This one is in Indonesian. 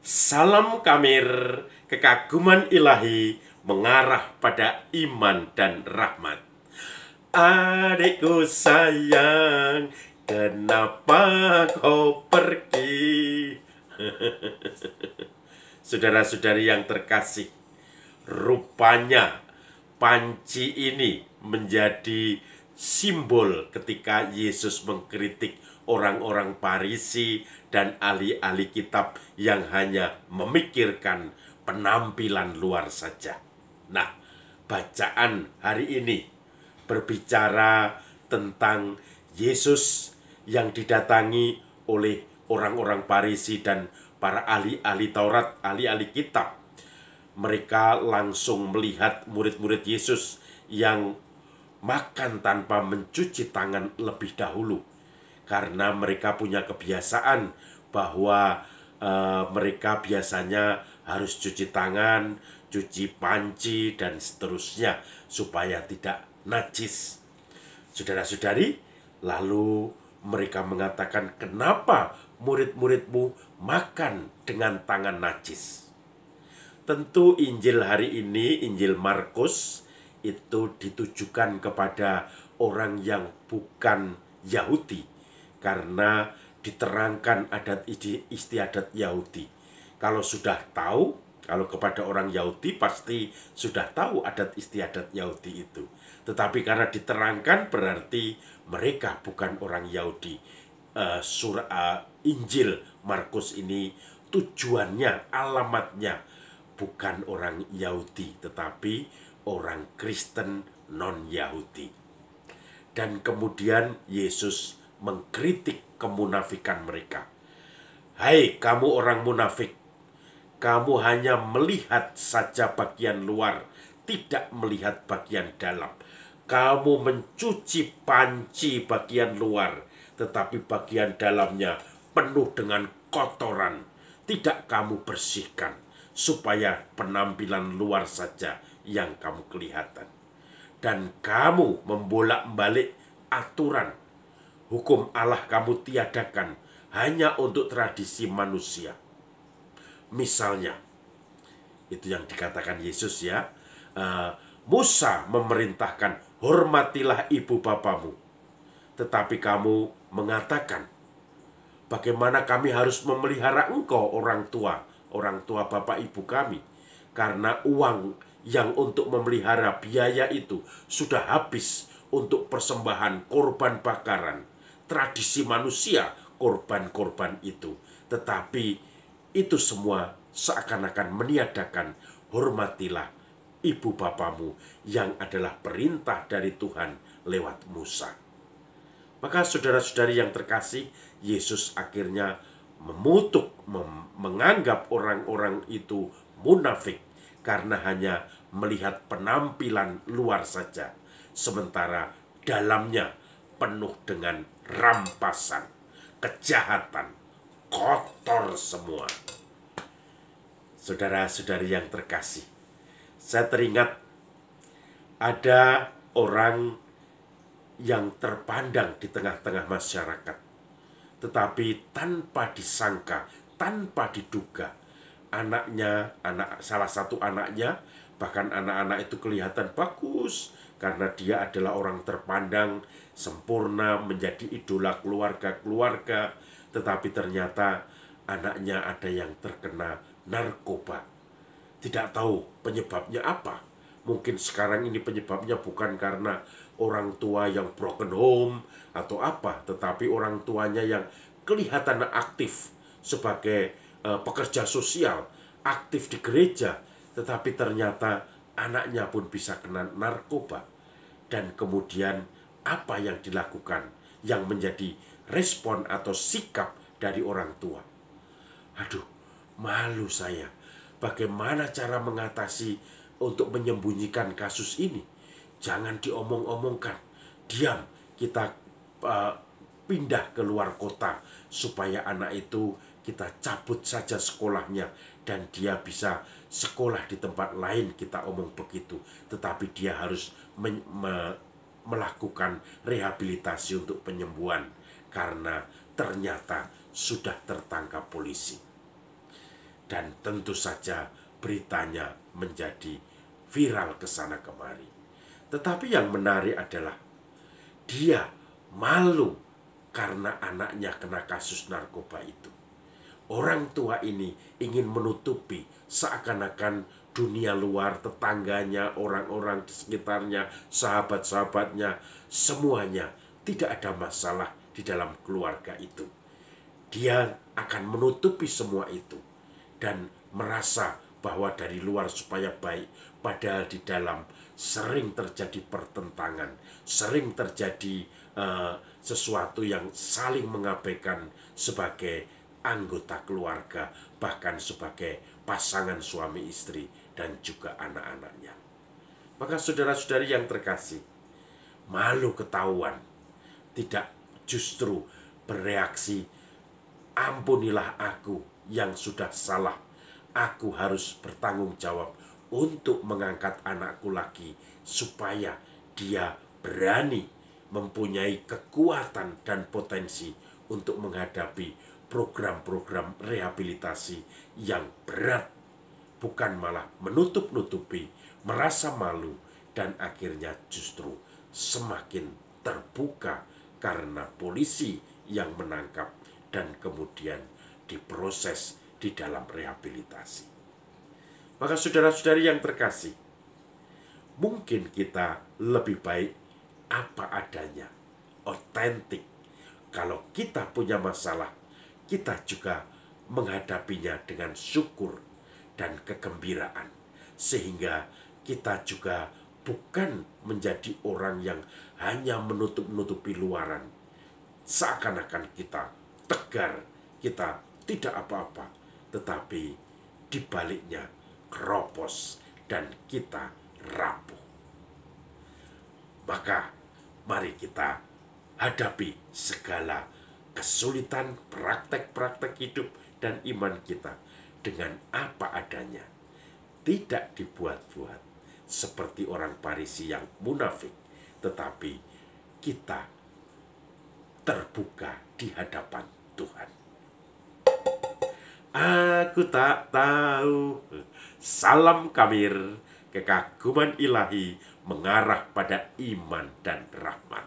Salam Kamir, kekaguman ilahi mengarah pada iman dan rahmat. Adikku sayang, kenapa kau pergi? Saudara-saudari yang terkasih, rupanya panci ini menjadi simbol ketika Yesus mengkritik orang-orang Farisi dan ahli-ahli kitab yang hanya memikirkan penampilan luar saja. Nah, bacaan hari ini berbicara tentang Yesus yang didatangi oleh orang-orang Farisi dan para ahli-ahli Taurat, ahli-ahli kitab. Mereka langsung melihat murid-murid Yesus yang makan tanpa mencuci tangan lebih dahulu, karena mereka punya kebiasaan bahwa mereka biasanya harus cuci tangan, cuci panci, dan seterusnya supaya tidak najis. Saudara-saudari, lalu mereka mengatakan, kenapa murid-muridmu makan dengan tangan najis? Tentu Injil hari ini, Injil Markus, itu ditujukan kepada orang yang bukan Yahudi, karena diterangkan adat istiadat Yahudi. Kalau sudah tahu, kalau kepada orang Yahudi pasti sudah tahu adat istiadat Yahudi itu. Tetapi karena diterangkan berarti mereka bukan orang Yahudi. Injil Markus ini tujuannya, alamatnya bukan orang Yahudi, tetapi orang Kristen non-Yahudi. Dan kemudian Yesus mengkritik kemunafikan mereka. Hai kamu orang munafik, kamu hanya melihat saja bagian luar, tidak melihat bagian dalam. Kamu mencuci panci bagian luar, tetapi bagian dalamnya penuh dengan kotoran. Tidak kamu bersihkan, supaya penampilan luar saja yang kamu kelihatan. Dan kamu membolak-balik aturan. Hukum Allah kamu tiadakan hanya untuk tradisi manusia. Misalnya, itu yang dikatakan Yesus ya, Musa memerintahkan, hormatilah ibu bapamu. Tetapi kamu mengatakan, bagaimana kami harus memelihara engkau orang tua bapak ibu kami, karena uang yang untuk memelihara biaya itu sudah habis untuk persembahan korban bakaran, tradisi manusia korban-korban itu. Tetapi itu semua seakan-akan meniadakan hormatilah ibu bapamu yang adalah perintah dari Tuhan lewat Musa. Maka saudara-saudari yang terkasih, Yesus akhirnya menganggap orang-orang itu munafik karena hanya melihat penampilan luar saja, sementara dalamnya penuh dengan rampasan, kejahatan, kotor semua. Saudara-saudari yang terkasih, saya teringat ada orang yang terpandang di tengah-tengah masyarakat, tetapi tanpa disangka, tanpa diduga, salah satu anaknya, bahkan anak-anak itu kelihatan bagus karena dia adalah orang terpandang, sempurna, menjadi idola keluarga-keluarga, tetapi ternyata anaknya ada yang terkena narkoba. Tidak tahu penyebabnya apa. Mungkin sekarang ini penyebabnya bukan karena orang tua yang broken home atau apa, tetapi orang tuanya yang kelihatan aktif sebagai pekerja sosial, aktif di gereja, tetapi ternyata anaknya pun bisa kena narkoba. Dan kemudian apa yang dilakukan, yang menjadi respon atau sikap dari orang tua? Aduh, malu saya. Bagaimana cara mengatasi untuk menyembunyikan kasus ini? Jangan diomong-omongkan, diam, kita pindah ke luar kota supaya anak itu kita cabut saja sekolahnya dan dia bisa sekolah di tempat lain, kita omong begitu. Tetapi dia harus melakukan rehabilitasi untuk penyembuhan karena ternyata sudah tertangkap polisi. dan tentu saja beritanya menjadi viral ke sana kemari. Tetapi yang menarik adalah dia malu karena anaknya kena kasus narkoba itu. Orang tua ini ingin menutupi seakan-akan dunia luar, tetangganya, orang-orang di sekitarnya, sahabat-sahabatnya, semuanya tidak ada masalah di dalam keluarga itu. Dia akan menutupi semua itu dan merasa bahwa dari luar supaya baik, padahal di dalam sering terjadi pertentangan, sering terjadi sesuatu yang saling mengabaikan sebagai anggota keluarga, bahkan sebagai pasangan suami istri dan juga anak-anaknya. Maka saudara-saudari yang terkasih, malu ketahuan tidak justru bereaksi, ampunilah aku yang sudah salah, aku harus bertanggung jawab untuk mengangkat anakku lagi supaya dia berani mempunyai kekuatan dan potensi untuk menghadapi program-program rehabilitasi yang berat, bukan malah menutup-nutupi, merasa malu, dan akhirnya justru semakin terbuka karena polisi yang menangkap dan kemudian diproses di dalam rehabilitasi. Maka saudara-saudari yang terkasih, mungkin kita lebih baik apa adanya, otentik. Kalau kita punya masalah, kita juga menghadapinya dengan syukur dan kegembiraan, sehingga kita juga bukan menjadi orang yang hanya menutup-nutupi luaran, seakan-akan kita tegar, kita tidak apa-apa, tetapi di baliknya keropos dan kita rapuh. Maka mari kita hadapi segala kesulitan praktek-praktek hidup dan iman kita dengan apa adanya. Tidak dibuat-buat seperti orang Farisi yang munafik, tetapi kita terbuka di hadapan Tuhan. Aku tak tahu. Salam Kamir, kekaguman ilahi mengarah pada iman dan rahmat.